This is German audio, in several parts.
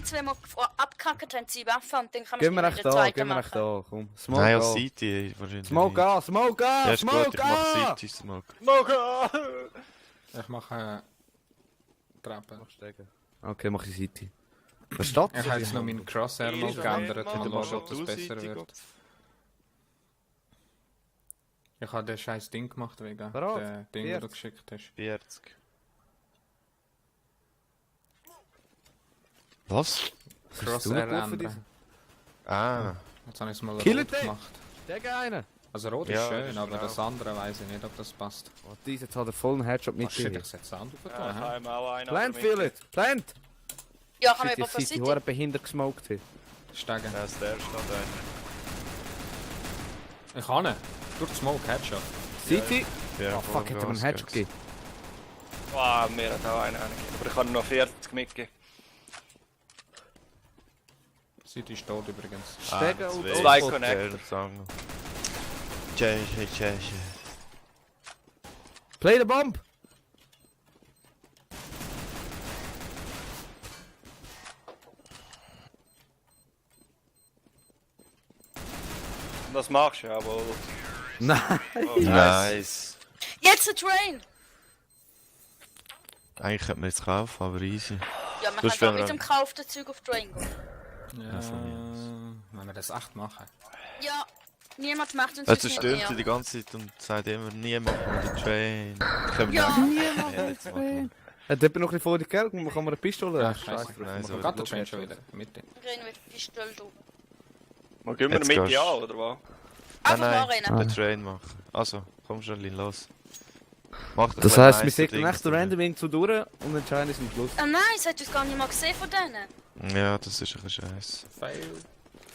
jetzt, wenn wir abgekackt haben, sie Waffe und dann kann man Gehen wir in echt der da, zweiten gehen wir echt machen. da, komm. Smoke Nein, an. als City wahrscheinlich. Smoke an, Smoke Ja, an, ist gut, Smoke ich mach an! City Smoke. Ich mache Treppe. Okay, mach ich City. Was steht? Ich habe jetzt noch meinen Crosshair mal geändert, Mann, mal schauen, ob das du besser City, wird. Ich habe den scheiß Ding gemacht wegen Parat. dem Ding, das du Jetzt. geschickt hast. 40. Was? Crosshair ändern. Ah. Jetzt habe ich es mal Kill rot it, gemacht. Tag einen! Also rot Ja, ist schön, das ist aber genau. das andere weiß ich nicht, ob das passt. Oh, diese jetzt hat er vollen Headshot Oh mit shit, dir. ich setze Sound auf Ja, ich da, habe ihm auch einen. Plant, feel it! Plant! Ja, kann man Shit, über ich City City. hure behindert gesmoked hier. Steigen. Ja, ist der steht einer. Ich kann ihn. Durch die Smoke, Headshot. City! Ja, Oh fuck, hätte er mir einen Headshot gegeben. Wow, mir hat auch einen gegeben. Aber ich kann noch 40 mitgeben. City ist tot übrigens. Stegen und Zwei Output. Connector. Play the bomb! Das machst du ja wohl. Nein! Oh, Nice. Jetzt ein Train! Eigentlich könnte man jetzt kaufen, aber easy. Ja, man Du hast kann auch schon mit dem gekauften Zeug auf Train gehen. Ja, von wenn wir das echt machen. Ja, niemand macht uns Er das mit zerstört sie mir. die ganze Zeit und sagt immer, nie machen wir den Train. Können wir Ja. nicht. Niemand jetzt machen. Hat jemand noch ein bisschen vor die Kerl? Man kann mir eine Pistole Ja, Scheiße scheiße. drauf. Nein, Man so kann den wird Train schon wieder. Mitte. Rennen mit Pistole drauf. Mal gehen wir Jetzt mit gehst- ja, oder was? Einfach mal nein, rennen. den Train machen. Also, komm schon, Lin, los. Mach doch Das mal heisst, wir nice sägen Dings echt random irgendwo durch und entscheiden es am Schluss. Oh nein, das hat uns gar nicht mal gesehen von denen. Ja, das ist ein bisschen scheiße. Fail.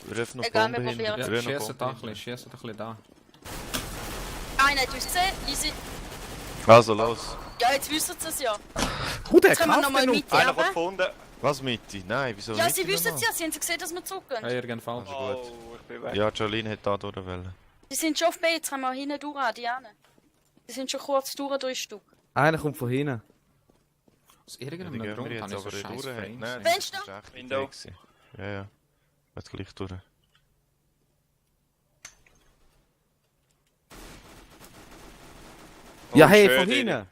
Wir dürfen noch Egal, Bomben wir hin. probieren Ja, wir noch schießt Bomben ein bisschen, schießt ein bisschen da. Einer hat uns gesehen, easy. hin. Also, los. Ja, jetzt wissen sie es ja. Der Jetzt können wir kauft nochmal den mit Einer hat haben. gefunden. Was, Mitte? Nein, wieso Ja, Mitte sie wissen es nochmal? ja, sie haben gesehen, dass wir zurückgehen. Ja, irgend falsch. Gut. Oh, ich bin weg. Ja, Jolene hat da durchwählen. Die sind schon auf B, jetzt haben wir hinten durch an, die anderen. Die sind schon kurz durch, 3 Stück. Einer kommt von hinten. Aus Die irgendeinem gehen wir Grund jetzt habe ich so aber scheiß durch. Frames. Nein, Fenster? das ist echt Window. okay gewesen. Ja, ja. Jetzt gleich durch. Ja, Oh, hey, schön, von Didi. hinten!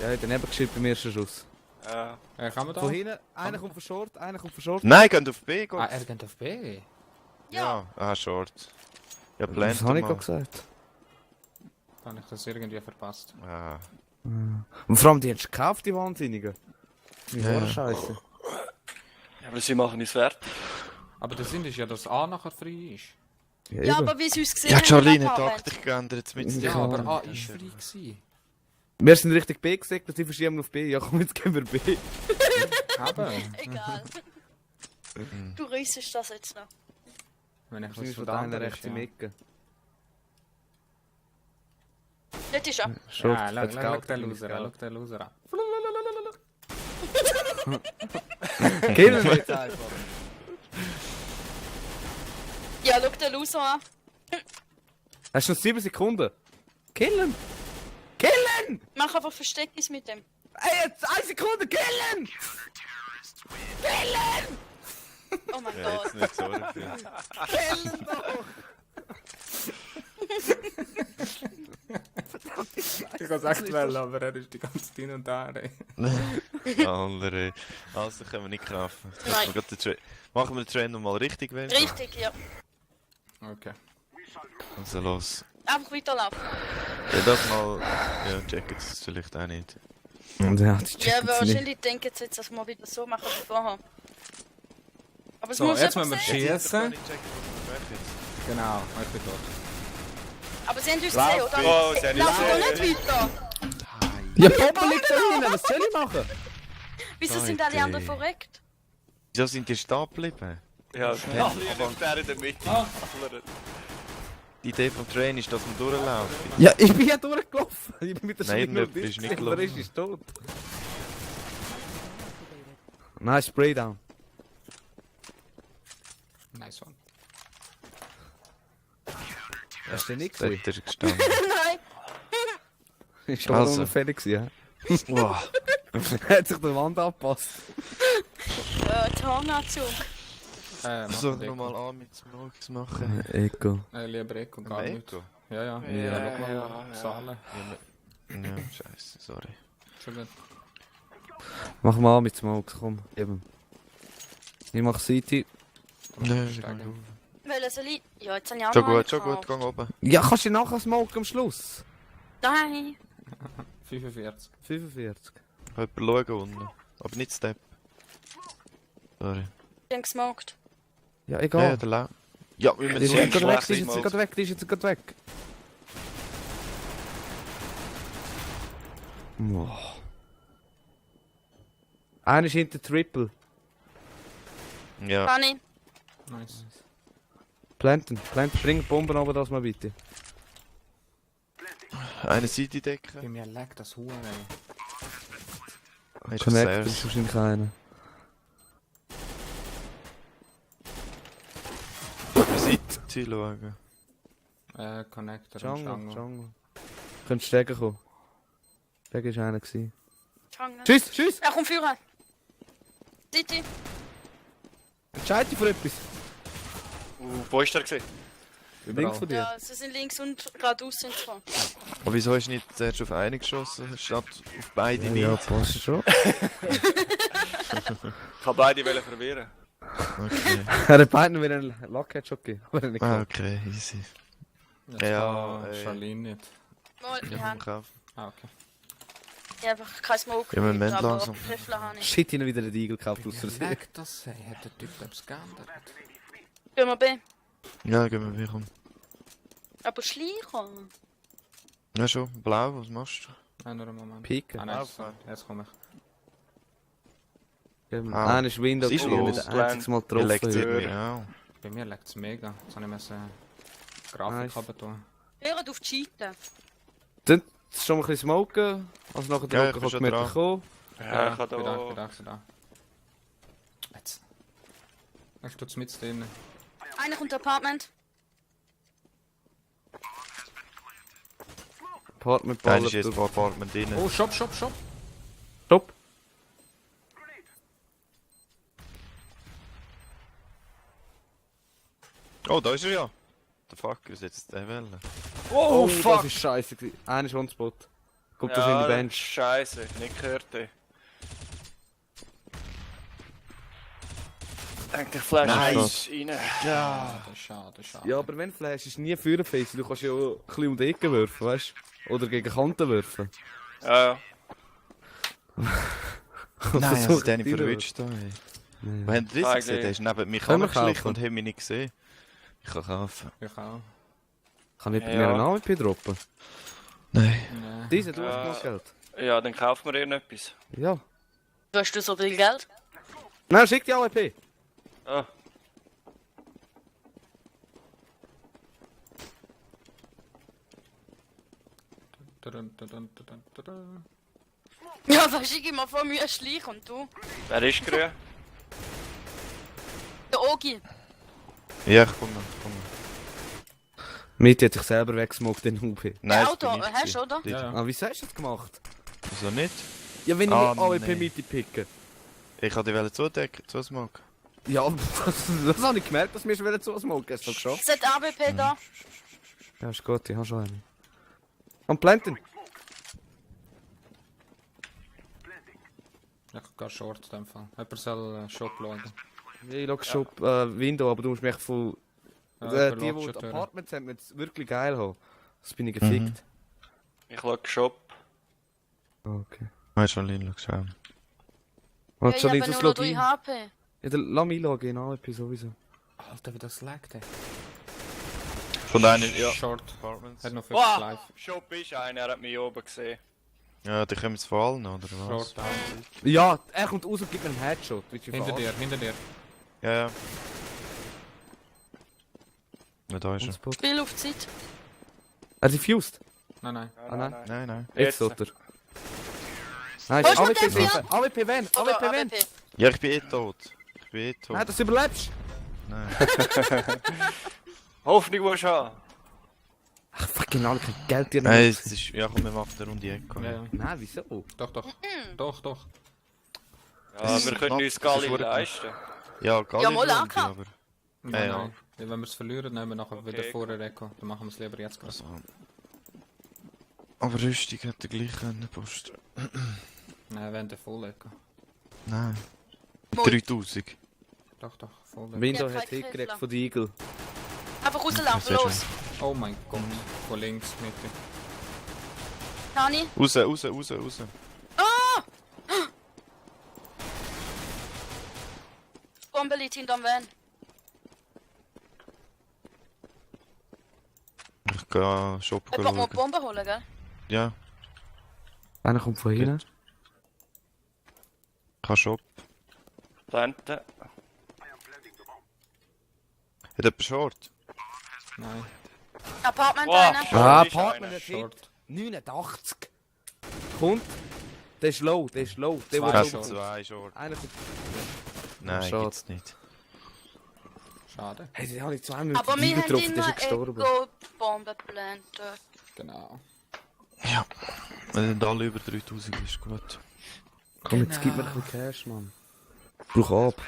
Ja, hat daneben geschickt beim ersten Schuss. Ja. Kann man da? Von hinten, einer kommt von Short, einer kommt von Short. Nein, geht auf B, geht. Ah, er geht auf B. Ja. Ah, Short. Ja, Das Plant habe ich mal. gerade gesagt. Da habe ich das irgendwie verpasst. Ah. Und vor allem, die hast du gekauft, die Wahnsinnigen. Die Ja. ja. Scheiße. Ja, aber sie machen es wert. Aber der Sinn ist ja, dass A nachher frei ist. Ja, aber wie sie uns gesehen Ja, haben, Jolene hat abhauen. Taktik geändert mit Ja, Ja, aber A Ja, ist ja. frei gewesen. Wir sind richtig B gesagt, dass die verschieben auf B. Ja, komm, jetzt gehen wir B. Eben. Egal. Du reissest das jetzt noch. Wenn ich Das was ist von von der deiner anderen rechten Ecke. Dort ist er. Short, Ja, hat schau gescout, den bin ich Loser an, schau den Loser an. Killen wir jetzt einfach. Ja, schau den Loser an. Hast du noch 7 Sekunden? Killen! Killen! Mach einfach Verstecknis mit dem. Ey, jetzt 1 Sekunde, killen! Oh mein Ja, Gott. jetzt nicht so. Killen doch! Ich kann es echt wollen, aber er ist die ganze Zeit hin und her. Andere. Also können wir nicht kaufen. Jetzt Nein. müssen wir gerade den Machen wir den Train nochmal richtig, wenn? Richtig, ja. Okay. Also los. Einfach weiterlaufen. Ja, das mal. Ja, check jetzt vielleicht auch nicht. Und ja, die Ja, checken es nicht. wahrscheinlich denken sie jetzt, dass wir wieder so machen wie vorher. Aber es So, muss jetzt jemand müssen wir sehen. schießen. Ich checken, was wir jetzt. Genau, ich bin tot. Aber sie haben uns gesehen, oder? Oh, sie haben Laufen wir uns nicht weiter. Ja, Papa liegt da hinten, was soll ich machen? Wieso sind alle anderen verreckt? Wieso sind die stehen geblieben? Ja, alle ist der in der Mitte. Alle. Die Idee vom Train ist, dass wir durchlaufen. Ja, ich bin ja durchgelaufen. Ich bin mit der Nein, Schlinge du bist nicht Wer gelaufen. ist tot? Nice Spraydown. Nice one. Hast du den nicht Dort gesehen? ist er gestanden. Nein. Ist schon Also. unauffällig gewesen, Wow. ja? Hat sich der Wand angepasst. Ja, jetzt Tarnanzug. Soll ich nochmal an mit Smokes machen? Eco. Lieber Eco, gar Am nicht. Eco? Ja, ja. Ja, Schau mal, ja. Zahlen. Ja, scheiße, sorry. Schon gut. Mach mal mit Smokes, komm. Eben. Ich mach City. Nein, Steigen. Weil soll ich... Ja, jetzt habe ich auch schon noch einen gut, gekauft. geh oben. Ja, kannst du nachher Smoke am Schluss? Nein. 45. 45. Jemand schauen unten. Aber nicht Step. Sorry. Ich bin gesmoked. Ja, Ja, egal. der Lau. Ja, wir Die müssen ist so jetzt gerade weg, schlecht die ist jetzt Smoke. gerade weg, die ist jetzt gerade weg. Boah. Einer ist hinter Triple. Ja, Kann ich? Nice. Planten, bring die Bomben runter, das mal bitte. eine Seite decken. Bei mir lag das Huhn, ey. Hast du Connect Stairs? ist wahrscheinlich einer. Seite schauen. Connector und Jungle, Stango. Jungle. Könntest Stegen kommen. Stegen war einer gewesen. Jungle. Tschüss! Er kommt führen. City. Entscheid dich für etwas. Wo ist der gesehen? Links von dir. Ja, sie sind links und geradeaus sind zwei. Aber wieso hast du nicht zuerst auf einen geschossen, statt auf beide Ja, nicht? passt schon. Ich kann beide verwirren. Okay. Er hat beiden wieder einen Lock-Headshot gegeben. Aber nicht Ah, gehabt. okay, easy. Jetzt Ja, kann Charlene nicht. Mal, Ich ich hab habe ihn gekauft. Ah, okay. einfach kein Smoke. Ja, Moment, mit, aber langsam. Riffel habe ich. Shit, ihnen wieder den Eagle gekauft aus Wie Versehen. lag das, ey? Hat der Typ etwas geändert? Gehen wir B. Ja, gehen wir wieder. Aber Schleicher. Ja schon, blau, was machst du? Nur einen Moment. Piken. Ah, nein, Auffahren. jetzt komme ich. Ah. Einer ist Window Siehst du, gekommen, wo nicht es einziges Mal Wie legt getroffen. sie Ja. mir auch? Bei mir lag es mega. Jetzt habe ich müssen Grafik Nice. haben tun. Hört auf die Cheaten. Dann schon mal ein bisschen smoken. Also nachher der Ja, ich Locker bin schon mit dran. kommen. Ja, ich kann bin da, da... bin da. Jetzt. Ich tue es mit drin. Einer kommt Apartment. Apartment Einer Ball. ist jetzt im Apartment drin. Oh, Shop! Stopp. Oh, da ist er ja. Der Fuck, was jetzt der Welle? Oh, fuck. Das ist scheiße gewesen. Einer ist on-spot. Kommt das in die Bench. Scheiße, nicht gehört. Ey. Denkt ich Flash Nice. rein. Ja. Schade. Ja, aber wenn Flash ist nie Führerface, du kannst ja auch ein bisschen um die Ecke werfen, weißt du? Oder gegen Kanten werfen. Ja, ja. Nein, Versuch also den die verwünscht da, ey. Ja. Wir haben das Eigentlich- gesehen, der ist neben mich Können wir angeschlichen kaufen? und hat mich nicht gesehen. Ich kann kaufen. Ich auch. Kann ich Ja. mir einen AWP droppen? Nein. Nee. Diese, du Ja. hast genug Geld. Ja, dann kaufen wir irgendetwas. Ja. Du hast du so viel Geld? Nein, schick die AWP. Ah, Ja, weißt du, ich mal vor mir ein Schleich und du? wer ist grün? Der Ogi. Ja, ich komme. Mitty hat sich selber weggesmoked, den UP. Der Nein, Auto, das bin ich hast du, gewesen. oder? Ja, ja. Ah, wieso hast du das gemacht? Wieso nicht? Ja, wenn ich Ah, nicht AWP nee. Mitty picke. Ich habe die zudecken, zusmoken. Ja, das habe ich gemerkt, dass wir schon wieder zusmoken. Hast du geschafft? Es hat AWP da. Ja, ist gut, ich habe schon einen. Am Planten. Ich gehe short in dem Fall. Jemand soll Shop schauen. Ja, ich schaue schon Window, aber du musst mich von... Ja, die, die jemand schaut die durch. Apartments haben, jetzt wirklich geil haben. Das bin ich gefickt. Ich schaue Shop. Okay. Weißt du, Lin, schau. Ja, Und ich soll habe ich das nur noch 3 Login? HP. Ja, dann lass mich einloggen in AWP sowieso. Alter, wie das lag, ey. Von einer, ja. Short. Apartments. Hat noch 50 Wow, live. Shop ist einer, er hat mich oben gesehen. Ja, die kommen jetzt vor allem, oder was? Short down. Ja, er kommt raus und gibt mir einen Headshot. Willst du mich Hinter dir. Ja, ja. Ja, da ist er. verarschen? Spiel auf die Zeit. Er diffused. Nein. Ah, nein. Nein, nein. Jetzt Jetzt. tut er. Nein, Wo ist AWP der sicher. AWP wenn, Oder AWP wenn. AWP. Ja, ich bin eh tot. Ich bin eh tot. Nein, das überlebst. Nein. Hoffnung musst du haben. Ach, fucking Ahnung, kein Geld dir Nein, nicht. es ist... Ja, komm, wir machen eine Runde Echo. Ja, ja. Nein, wieso? Doch. Ja, wir können uns Das Galli ist verdammt- leisten. Ja, Galli Ja, mal lohnt, AK. aber... Nein, ja. nein. Wenn wir es verlieren, nehmen wir nachher wieder Okay, vorher Eco. Dann machen wir es lieber jetzt gerade. Also, aber Rüstung hätte gleich können posten. Nein, wir haben den voll Eco. Nein. Mal. 3000. Doch, voll Eco. Window Ja, hat kein hingekriegt Kevlar. von den Eagle. Einfach rauslaufen, sehr los. Oh mein Gott. Von links, Mitte. Tani. Raus. Bombe liegt hinterm Van. Ich gehe shoppen Jemand mal die schauen. Bombe holen, gell? Ja, Einer kommt von hinten. ich kann shoppen. Planten. Hat jemand Short? Nein, Apartment Wow, einer. Short Ah, ist Partner einer. hat Hit. Short. 89. Kommt. Der ist low, der ist low. Der Zwei Ich der habe Short. 2 Short. Einer kommt. Nein, Short. gibt's nicht. Schade. Hey, den habe ich 2 Minuten Aber wir haben getroffen, der ist immer ja gestorben. Eco-Bombe geplantet. Genau. Ja. Wenn dann alle über 3000 ist, gut. Komm, jetzt gib mir ein bisschen Cash, Mann. Brauch ab.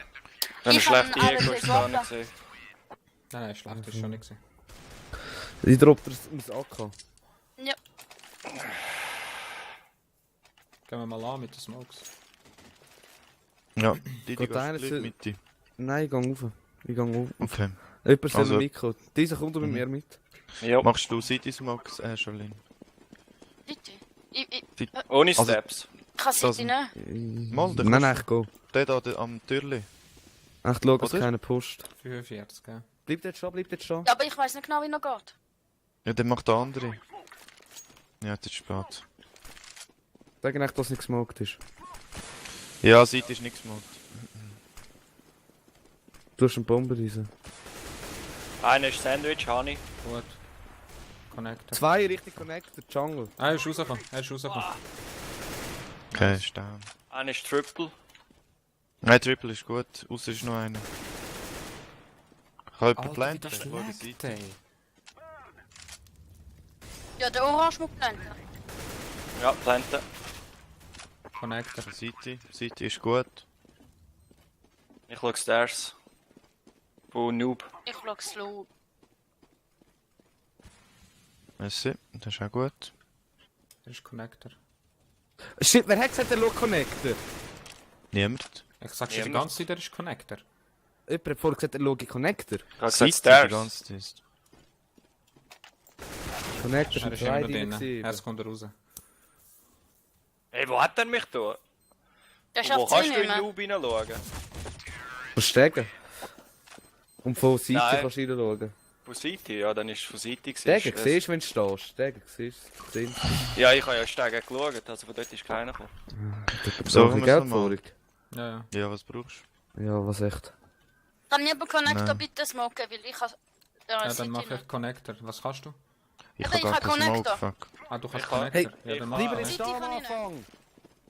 Dann eine Ich hab schlechte einen Ego ist gar AWP nicht gesehen. Nein, schlecht ist schon nicht gewesen. Ich droppe das AK. Ja. Gehen wir mal an mit den Smokes. Ja, die Geht gehst einer gleich zu- mit dir. Nein, ich gehe rauf. Ich gehe rauf. Okay. Jemand soll Also- mitkommen. Dieser kommt mit mir mit. Ja, Machst du City Smokes, Charlene? Bitte. Ich ohne Also- Steps. kann Das- City nicht. Mal, dann Nein, kannst nein, ich gehe. Der da am Türli. Echt schau, dass Oder? keiner pusht. 45, gell? Bleib jetzt schon, bleib jetzt schon. Ja, aber ich weiß nicht genau, wie er geht. Ja, dann macht der andere. Ja, jetzt ist es spät. Sag echt, dass nicht gesmoked ist. Ja, City ist nichts gemacht. Du hast eine Bombe rein. Einer ist Sandwich, Honey. Gut. Connector. 2 richtig connected, Jungle. Ah, er ist rausgekommen. Okay, ist down. Einer ist Triple. Nein, Triple ist gut. Außer ist noch einer. Ich habe jemanden Alter, wie planten. das Schau die schlägt, Seite. ey. Ja, der Orange muss geplantet. Ja, Planten. Connector. Seite ist gut. Ich schau Stairs. Von Noob. Ich schau slow. Merci, das ist auch gut. Das ist Connector. Shit, wer hat gesagt, der schaut Connector? Niemand. Ich sag schon die Niemand. ganze Zeit, der ist Connector. Jemand hat vorher gesagt, er schaut Connector. Ich habe Seite gesagt die Stairs. ganze Zeit. Connector Er sind ist 2 immer drin. drin. Jetzt kommt er raus. Hey, wo hat er mich da? Der Wo schafft kannst sie du nicht in mehr. Noob hineinschauen? Verstegen. Und von Seite Nein. kannst du reinschauen. Von Seite? Ja, dann ist es von Seite gewesen. Stegen, siehst du, wenn du stehst. Stegen, siehst du. Ja, ich habe ja Stegen geschaut, also von dort ist keiner gekommen. So, wir ein es Geld nochmal? vorig. Ja, ja. Ja, was brauchst du? Ja, was echt. Kann mir aber Connector Nein. bitte smoken, weil ich habe... Ja, dann mach ich Connector. Was kannst du? Ich Aber habe ich gar hab keinen Smoke, Connector. fuck. Ah, du kannst Ich kann- Connector. Hey, Ja, dann mach Lieber Connector. nicht Seite stehen am kann ich Anfang.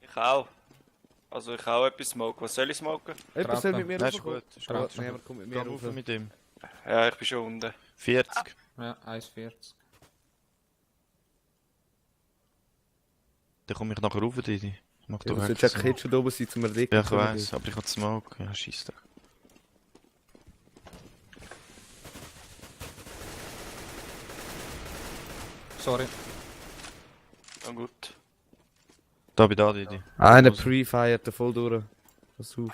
Ich auch. Also ich auch etwas smoken. Was soll ich smoken? Jemand soll mit mir Nein, ist raufkommen. gut. Ist Ja, gut. nee, aber komm mit Geh mir rauf rauf. mit ihm. Ja, ich bin schon unten. 40. Ja, 1,40. Dann komme ich nachher rauf, Didi. Mach Ja, doch du weg. solltest echt schon oben sein, zum Erdicken. Ja, ich weiss, aber ich habe Smoke. Ja, scheiss doch. Sorry. Na gut. Da bin da, Didi. Einer pre-fired voll durch. Pass auf.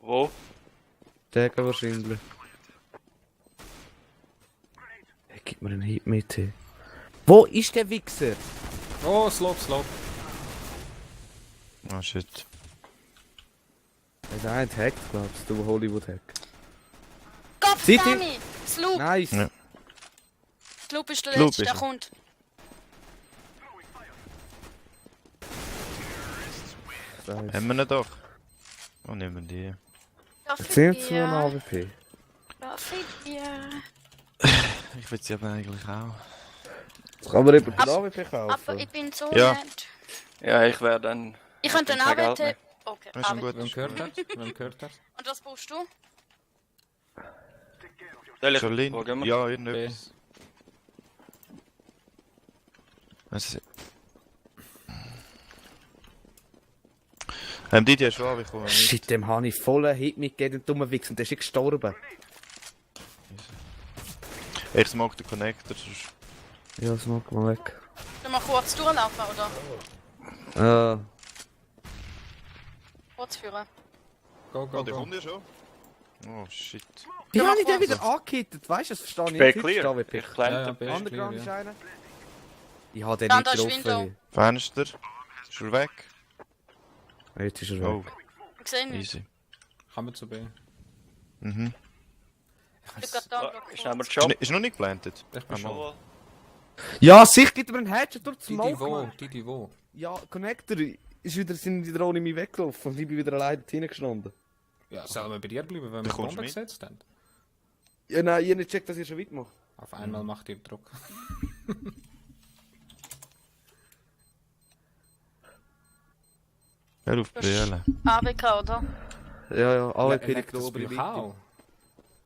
Wo? Stegen wahrscheinlich. Hey, gib mir einen Hit mit. Hey. Wo ist der Wichser? Oh, Slope. Ah, shit. Der eine hat hackt, glaubst du, Hollywood-Hack. Gott, City? Sammy! Sloop! Nice! Ja. Sloop ist der Sloop letzte, ist der er. kommt. Nice. Haben wir ihn doch. Oh, nehmen wir die. Ja, Erzähl für zu einem dir. AWP. Ja, für dir. Ich will sie aber eigentlich auch. Das kann man eben den Aber- AWP kaufen. Aber ich bin so Ja. nett. Ja, ich werde dann... Ich könnte bin einen kein Geld AWT... mehr. Okay, Das ist schon AWT. gut. Wem gehört er? Wem gehört er? Und was brauchst du? Soll ich... Charlene? Wo gehen wir? Ja, irgendetwas. Die hast du an, ich komme mit. Shit, dem habe ich vollen Hit mitgegeben, den dummen Wichs, und der ist gestorben. Er smoke den Connector, sonst... Ja, smoke mal weg. Sollen wir kurz durchlaufen, oder? Kurz führen. Go, go, Oh, der go. kommt ja schon. Oh, shit. Wie Ja, habe ich den mach wieder angehittet? Weißt du, das verstehe ich B nicht. clear. AWP. Ich Ja, klemme. B ist Underground clear, ist ja. einer. Ich habe den Dann nicht da ist getroffen. Window. Fenster. Ist er weg? Jetzt ist er Oh, weg. Ich sehe nicht. easy. Kann man zu B. Mhm. Ich bin da Ist nehmen wir den Ist, Job. ist noch nicht geplantet? Ich bin schon. Jawohl. Ja, sicher gibt mir einen Headshot durch die Die Smoke, wo? Mann. Die wo? Ja, Connector sind wieder ohne mich weggelaufen und ich bin wieder alleine hineingestanden. Ja, sollen wir bei dir bleiben, wenn Da wir kommst Bombe du mit. gesetzt haben? Ja, nein, ihr nicht checkt, dass ihr schon weit macht. Auf einmal macht ihr Druck. Hör auf BL. AWK, oder? Ja, ja, AWP Leckt liegt das oben bei in euch der Mitte. auch?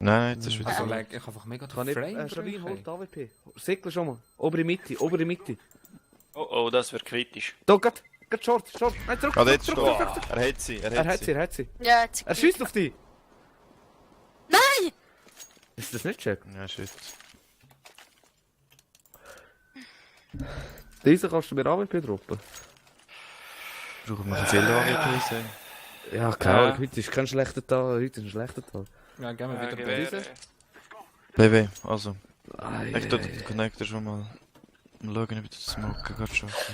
Nein, jetzt ist wieder Also so. lag ich einfach mega Kann den nicht, Frame Charlene holt drücken. AWP. Säckle schon mal. Obere Mitte, obere Mitte. Oh, oh, das wird kritisch. Da, geht Short. Nein, zurück, Ah, zurück, jetzt steht zurück. er. Er hat sie, Er hat sie. Ja, jetzt. Er schießt auf dich. Nein! Ist das nicht check? Ja, shit. Diese kannst du mir AWP droppen. Brauchen wir einen Silber sehen. Ja, keine Ahnung, heute ist kein schlechter Tag. Heute ist ein schlechter Tag. Ja, gehen wir wieder gib B. her. BB, also. Ei, Ich tue den Connector schon mal. Mal schauen, ob ich das Smoke gerade schaffe.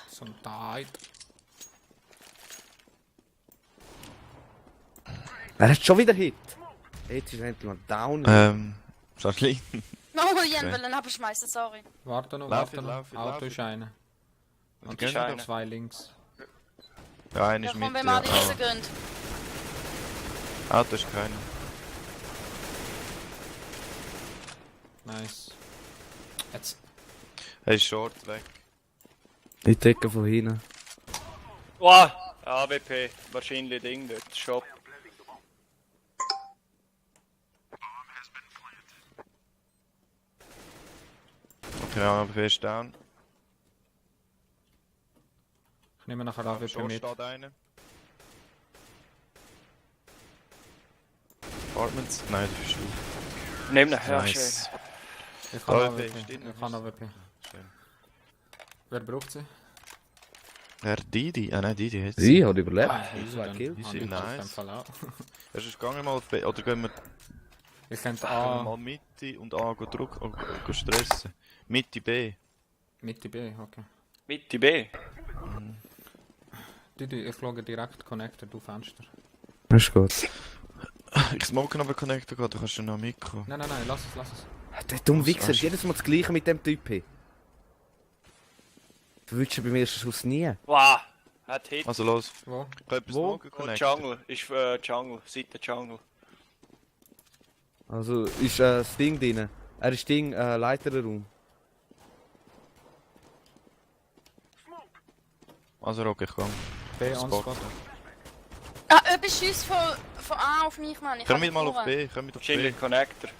So ein Tide. Er hat schon wieder Hit. Jetzt ist er endlich mal down. Charlie. Oh, ich wollte abschmeißen, sorry. Warte noch, Lauf warte it, noch. lauf it, Auto lauf it. ist einer. Und gehen es wir sind doch. 2 links. Ja, einer Ja, ist komm, mit. wenn wir an die Riesen gehen. Auto ist keiner. Nice. Jetzt. Er ist short weg. Ich decke von hinten. Wow, AWP. Wahrscheinlich Ding dort. Shop. Okay, aber ist down. Ich nehme nachher AWP Short mit. steht einer. Apartments? Nein, das bist du. Nimm ihn. Ja, Nice. schön. Ich kann AWP, AWP. stimmt. Ich kann AWP. Schön. Wer braucht sie? Wer Didi? Ah nein, Didi hat Sie hat überlebt. easy Zwei dann. Kills. Ah, ich Nice. auf jeden Fall auch. Hast du gegangen mal auf B? Oder gehen wir Ich könnte mal A Mitte und A go stressen? Mitte B. Mitte B, okay. Mitte B. Didi, ich schaue direkt Connector, du Fenster. Das ist gut. Ich smoke aber Connector gerade, du kannst schon noch mitkommen. Nein, lass es. Der dumme Wichser ist jedes Mal das gleiche mit dem Typ hier. Du willst ja beim ersten Schuss nie. Wow, hat Hit. Also los, Wo? ich kann etwas Wo? smoken Oh, Connector. Jungle. Ist Jungle. Seite Jungle. Also ist das Ding drin. Er ist Ding, Leiterraum. Also Rock, ich gang. B on Spot. Spot. Ah, etwas schießt von A auf mich, Mann. Ich Komm hab mit mal auf verloren. B, komm mit auf B. Wahrscheinlich Connector.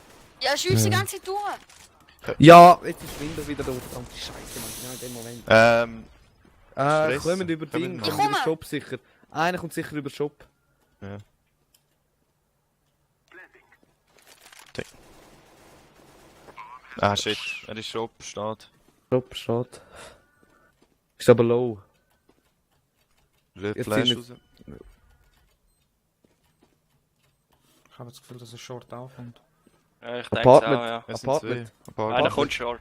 Ja, schießt die ganze Zeit durch. Ja, jetzt ist Windows wieder da. Verdammte Scheiße, Mann. Ja, in dem Moment. Stress. Kommen über Kommen Ding, wir kommen mal. über Shop sicher. Einer kommt sicher über Shop. Ja. Ah shit, er ist Shop, steht. Shop steht. Ist aber low. Rührt Jetzt Flash sind raus. Ich habe das Gefühl, dass es Short aufkommt. Ja, ich denke auch, Apartment. ja. Es sind Apartment. zwei. Einer Apartment. kommt short.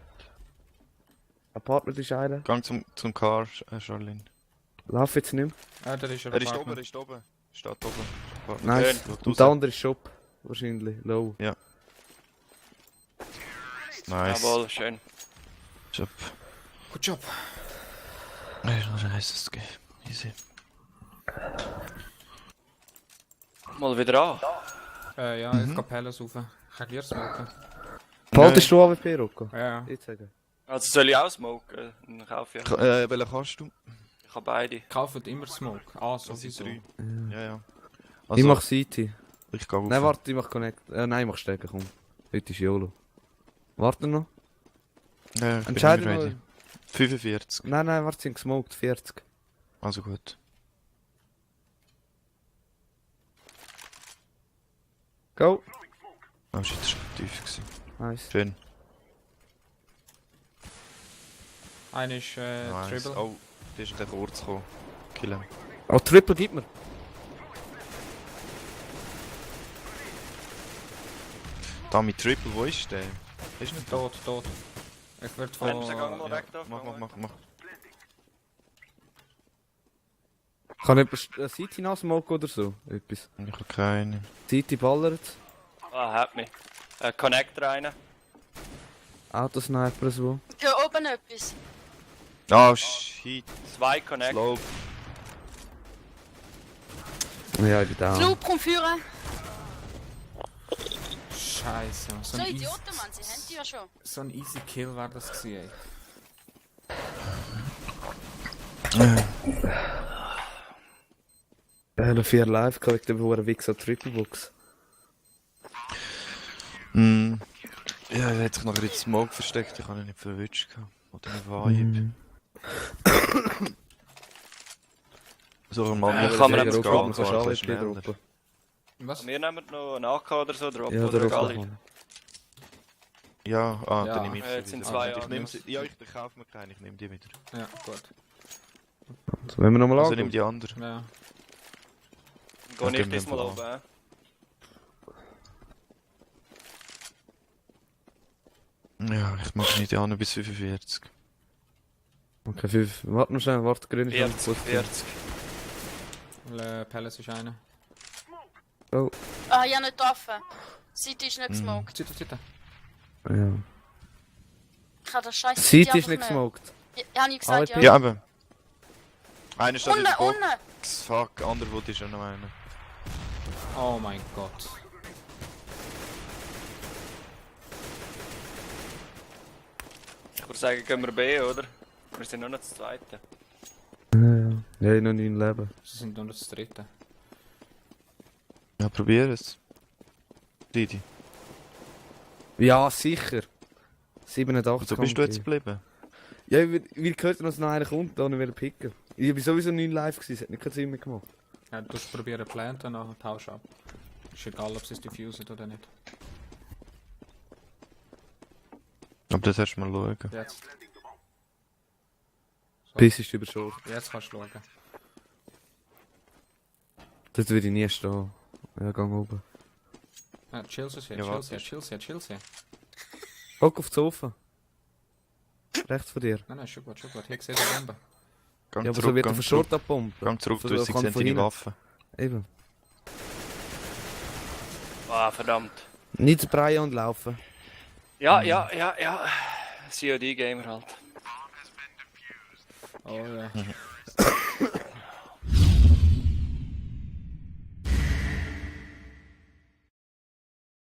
Apartment ist einer. Gang zum Car, Charlene. Lauf jetzt nicht mehr. Ah, der ist Er ist oben, er ist oben. Steht oben. Apartment. Nice. Schaut Und raus. der andere ist Shop. Wahrscheinlich. Low. Nice. Jawohl, schön. Job. Good job. Er ist noch ein heißes Game. Easy. Mal wieder an. Ja, ich gehe Palace rauf. Kann ich smoken? Behaltest du AWP, Rocco? Ja. Jetzt sagen. Also soll ich auch smoken? Dann kaufe ich. Welchen kannst du? Ich habe beide. Kauft immer Smoke. Ah, sowieso. drei. Ja, ja. Ich Also, mach City. ich geh auf. Nein, warte, ich mach Connect. Nein, ich mach Stärke, komm. Heute ist YOLO. Warte noch. Ja, ich bin Entscheide nicht noch. ready. 45. Nein, warte, sind gesmoked. 40. Also gut. Go! Oh shit, das war tief gewesen. Nice. Schön. Einer ist Nice. Dribble. Oh, der ist der kurz gekommen. Kill ihn. Oh, Triple gib mir. Da mit Triple, wo ist der? Ist nicht da. Tot. Ich werde Wenn sie von... mal weg da. Mach. Kann jemand City hinaussmoken oder so? Etwas. Ich hab keine. City ballert. Ah, hat mich. Connector rein. Autosniper so. Hier oben etwas. Oh shit. 2 Connector. Slope. Ja, ich bin da. Sloop kommt führen. Scheiße. So Idioten, Mann, sie haben die ja schon. So ein easy Kill war das gewesen, ey. Noch 4 live gehabt wegen dem hohen Wichser Triple Box. Ja, er hat sich noch in den Smoke versteckt, ich habe ihn nicht verwünscht. Oder nicht Vibe. So ein Mann, Ja, der kann man jetzt eben gehen, droppen, kannst fährt alle schneller. droppen. Was? Wir nehmen noch einen AK oder so drauf. Ja, oder der Galli. Rocket. Ja, Ja. dann nehme ich sie Jetzt sind wieder. 2 Ich nehme Akkus. sie, ja, ich kaufe mir keine, ich nehme die wieder. Ja, gut. Also, wenn wir nochmal Also nimm anschauen. die andere. Ja. Geh Ja, nicht geben wir diesmal einfach oben. Ja, ich mache nicht die anderen bis 45. Okay, 5. Warte noch schnell, warte, grün ist 40, 40. Palace ist einer. Oh, Ah, ich habe nicht offen. City ist nicht gesmoked. Zita. ja. Ich habe das scheiße City ist nicht gesmoked. Ja, habe ich gesagt, Alle ja. Ja, eben. Einer steht in der Unten. Box. Fuck, Underwood ist auch noch einer. Oh mein Gott. Ich würde sagen, gehen wir B, oder? Wir sind noch nicht das Zweite. Ja, ich noch 9 Leben. Sie sind nur das dritte. Ja, probier es. Didi. Ja, sicher. 87. Wieso bist du jetzt geblieben? Ja, weil gehört, dass noch einer kommt, da will picken. Ich war sowieso 9 live gewesen, es hat nicht keinen Sinn mehr gemacht. Ja, du musst probieren planten, dann tausch ab. Ist egal, ob sie es diffusen oder nicht. Aber das hast du mal schauen. Jetzt. So, Bis ist überschossen. jetzt kannst du schauen. Dort würde ich nie stehen. Ja, gang oben. Ja, chills hier, Ja, warte. chills hier. Hock auf das Sofa. Rechts von dir. Nein, schon gut. Hier seht ihr die Bombe. Gang Ja, aber so zurück, wird er gang von zurück. Short abpumpen. Gang zurück, So, du hast kann gesehen von deine hinten. Waffe. Eben. Ah, verdammt. Nicht breien und laufen. Ja. COD-Gamer halt. Oh ja.